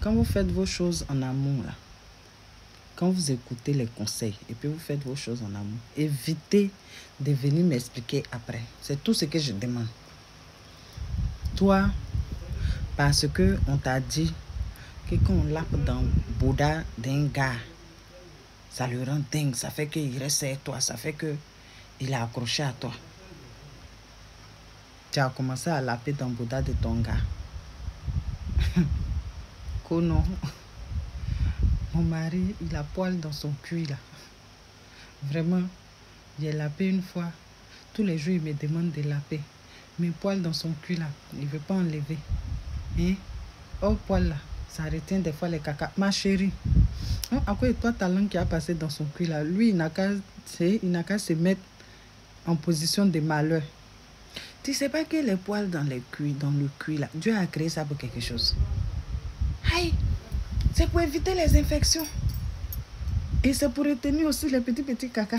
Quand vous faites vos choses en amont, là, quand vous écoutez les conseils et puis vous faites vos choses en amont, évitez de venir m'expliquer après. C'est tout ce que je demande. Toi, parce que on t'a dit que quand on lappe dans le Bouddha d'un gars, ça le rend dingue, ça fait qu'il reste avec toi, ça fait qu'il est accroché à toi. Tu as commencé à lapper dans le Bouddha de ton gars. Kono, mon mari, il a poil dans son cul là. Vraiment, j'ai lappé une fois. Tous les jours, il me demande de lapper. Mes poils dans son cul là, il ne veut pas enlever. Hein? Oh, poil là, ça retient des fois les caca. Ma chérie, oh, à quoi est toi ta langue qui a passé dans son cul là? Lui, il n'a qu'à se mettre en position de malheur. Tu sais pas que les poils dans le cuir là, Dieu a créé ça pour quelque chose. Aïe, c'est pour éviter les infections. Et c'est pour retenir aussi les petits caca.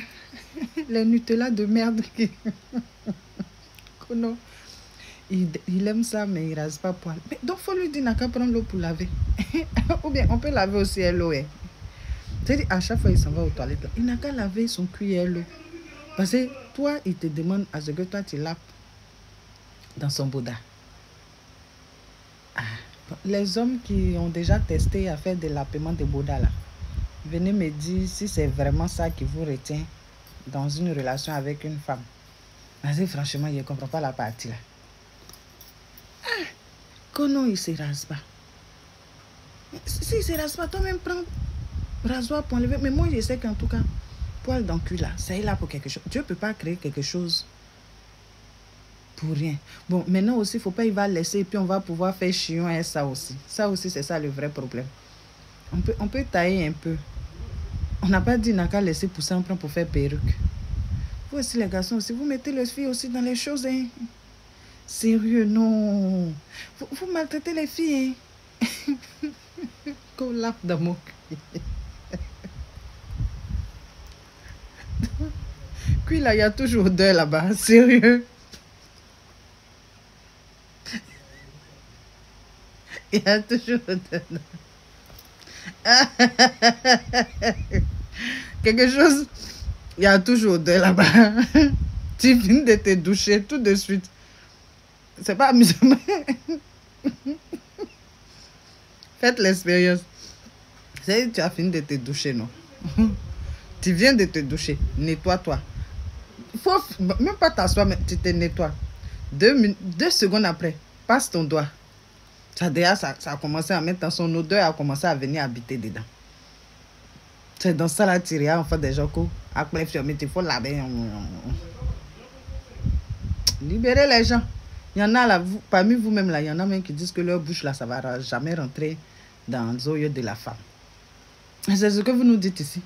Les Nutella de merde. Non. Il aime ça, mais il rase pas poil. Mais donc, il faut lui dire n'a qu'à prendre l'eau pour laver. Ou bien, on peut laver aussi l'eau. C'est-à-dire, à chaque fois, il s'en va aux toilettes. Il n'a qu'à laver son cuir l'eau. Parce que toi, il te demande à ce que toi, tu lapes dans son Bouddha. Ah. Les hommes qui ont déjà testé à faire des lappements de Bouddha, là, venez me dire si c'est vraiment ça qui vous retient dans une relation avec une femme. Parce que franchement, je ne comprends pas la partie là. Ah, Kono, il ne se rase pas. Si il ne se rase pas, toi-même prends rasoir pour enlever. Mais moi, je sais qu'en tout cas, poil dans le cul là, ça est là pour quelque chose. Dieu ne peut pas créer quelque chose pour rien. Bon, maintenant aussi, il ne faut pas y va laisser et puis on va pouvoir faire chion et ça aussi. Ça aussi, c'est ça le vrai problème. On peut tailler un peu. On n'a pas dit n'a qu'à laisser pousser un plan pour faire perruque. Vous aussi, les garçons, aussi, vous mettez les filles aussi dans les choses. Hein. Sérieux, non. Vous maltraitez les filles. Hein. Qu'on lappe dans mon cul. Puis là, il y a toujours odeur là-bas. Sérieux. Il y a toujours odeur. Quelque chose. Il y a toujours odeur là-bas. Tu viens de te doucher tout de suite. C'est pas amusant. Faites l'expérience. C'est tu as fini de te doucher, non? Tu viens de te doucher. Nettoie-toi. Faut même pas t'asseoir, mais tu te nettoies. 2 secondes après, passe ton doigt. Ça a commencé à mettre dans son odeur, a commencé à venir habiter dedans. C'est dans ça là, tu regardes enfin des gens qui après fermer, il faut laver. Libérez les gens. Il y en a là, parmi vous-même là, il y en a même qui disent que leur bouche là, ça va jamais rentrer dans les yeux de la femme. C'est ce que vous nous dites ici.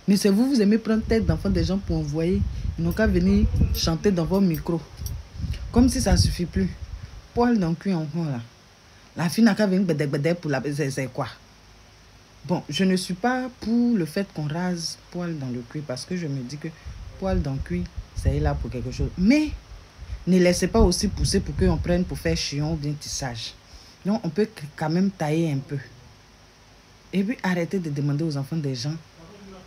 Mais c'est vous aimez prendre tête d'enfants des gens pour envoyer. Ils n'ont qu'à venir chanter dans vos micros. Comme si ça ne suffit plus. Poil dans le cul en là. La fille n'a qu'à venir bédé pour la... C'est quoi? Bon, je ne suis pas pour le fait qu'on rase poil dans le cuir parce que je me dis que poil dans le cuir, c'est là pour quelque chose. Mais ne laissez pas aussi pousser pour qu'on prenne pour faire chion ou bien tissage. Donc, on peut quand même tailler un peu. Et puis, arrêtez de demander aux enfants des gens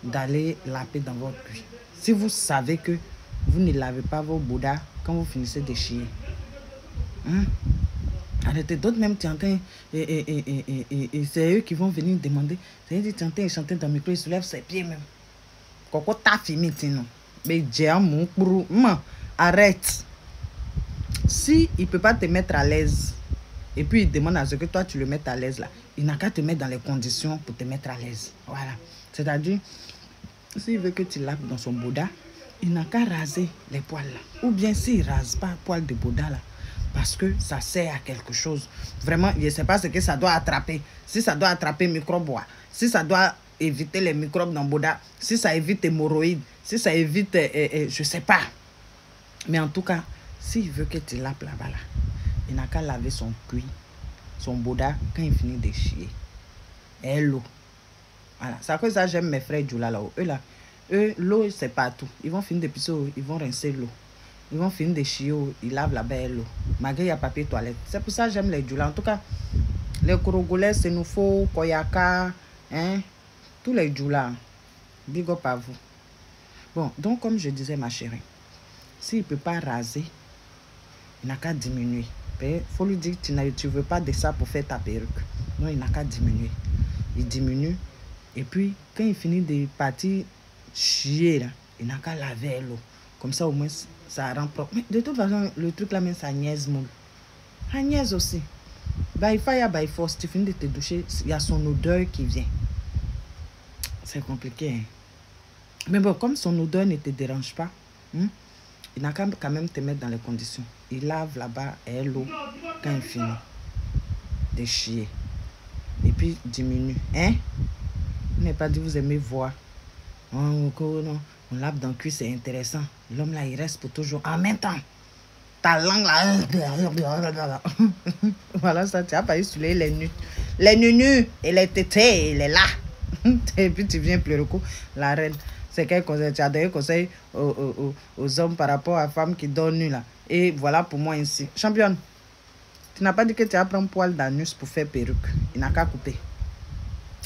d'aller laver dans votre cuir. Si vous savez que vous ne lavez pas vos Bouddhas quand vous finissez de chier. Hein? Arrêtez, d'autres même tiennent et c'est eux qui vont venir demander. C'est-à-dire tiennent et chanter dans le micro, ils soulèvent ses pieds même. Coco ta fini, non. Mais j'ai un mon pour arrête. Si il ne peut pas te mettre à l'aise, et puis il demande à ce que toi tu le mettes à l'aise là, il n'a qu'à te mettre dans les conditions pour te mettre à l'aise. Voilà. C'est-à-dire, s'il veut que tu laves dans son Bouddha, il n'a qu'à raser les poils là. Ou bien s'il ne rase pas poil de Bouddha là, parce que ça sert à quelque chose. Vraiment, je ne sais pas ce que ça doit attraper. Si ça doit attraper microbes, si ça doit éviter les microbes dans Bouddha, si ça évite hémorroïdes, si ça évite, je ne sais pas. Mais en tout cas, s'il veut que tu laves là-bas, là, il n'a qu'à laver son cuir, son Bouddha, quand il finit de chier. Et l'eau. Voilà, c'est à cause de ça que j'aime mes frères Djoula là-haut. Eux, l'eau, c'est partout. Ils vont finir de pisser, ils vont rincer l'eau. Ils vont finir de chier, ils lavent la belle l'eau. Malgré il y a papier toilette. C'est pour ça que j'aime les Djoula. En tout cas, Les Congolais, c'est nous faut, Koyaka, hein, tous les jours là. Big up à vous. Bon, donc comme je disais, ma chérie, s'il ne peut pas raser, il n'a qu'à diminuer. Il faut lui dire que tu ne veux pas de ça pour faire ta perruque. Non, il n'a qu'à diminuer. Il diminue. Et puis, quand il finit de partir chier, là, il n'a qu'à laver l'eau. Comme ça, au moins, ça rend propre. Mais de toute façon, le truc là, même, ça niaise moule. Ça niaise aussi. By fire, by force, tu finis de te doucher, il y a son odeur qui vient. C'est compliqué. Hein? Mais bon, comme son odeur ne te dérange pas, il n'a qu'à quand même te mettre dans les conditions. Il lave là-bas et l'eau quand il finit de chier. Et puis, diminue. Hein? Vous n'avez pas dit vous aimez voir. Oh, non. On lave dans le cul, c'est intéressant. L'homme là, il reste pour toujours. En même temps, ta langue là. Voilà, ça, tu as pas eu sur les nus. Les nus et les tétés, il est là. Et puis tu viens pleurer. La reine, c'est quel conseil? Tu as donné conseil aux hommes par rapport à la femme qui donne nu là. Et voilà pour moi ici. Championne, tu n'as pas dit que tu as pris un poil d'anus pour faire perruque. Il n'a qu'à couper.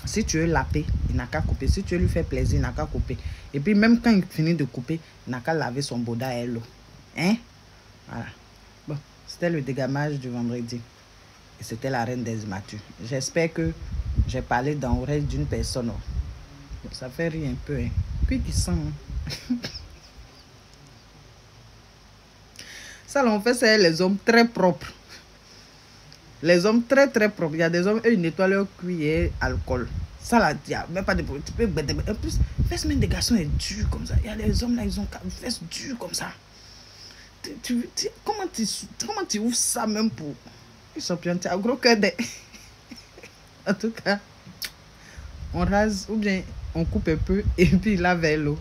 Si tu veux laper, il n'a qu'à couper. Si tu veux lui faire plaisir, il n'a qu'à couper. Et puis même quand il finit de couper, il n'a qu'à laver son boda et l'eau. Hein? Voilà. Bon, c'était le dégamage du vendredi. Et c'était la reine des immatures. J'espère que j'ai parlé dans l'oreille d'une personne. Bon, ça fait rire un peu. Hein. Puis qui sent. Hein? Ça, là, on fait, c'est les hommes très propres. Les hommes très propres. Il y a des hommes, eux, ils nettoient leur cuillère alcool. Ça, là, il n'y a même pas de problème. Tu peux... En plus, fesse même des garçons est dur comme ça. Il y a des hommes là, ils ont une fesse dure comme ça. Comment tu ouvres ça même pour... Champion, tu as un gros cœur de... En tout cas, on rase ou bien on coupe un peu et puis il lave l'eau.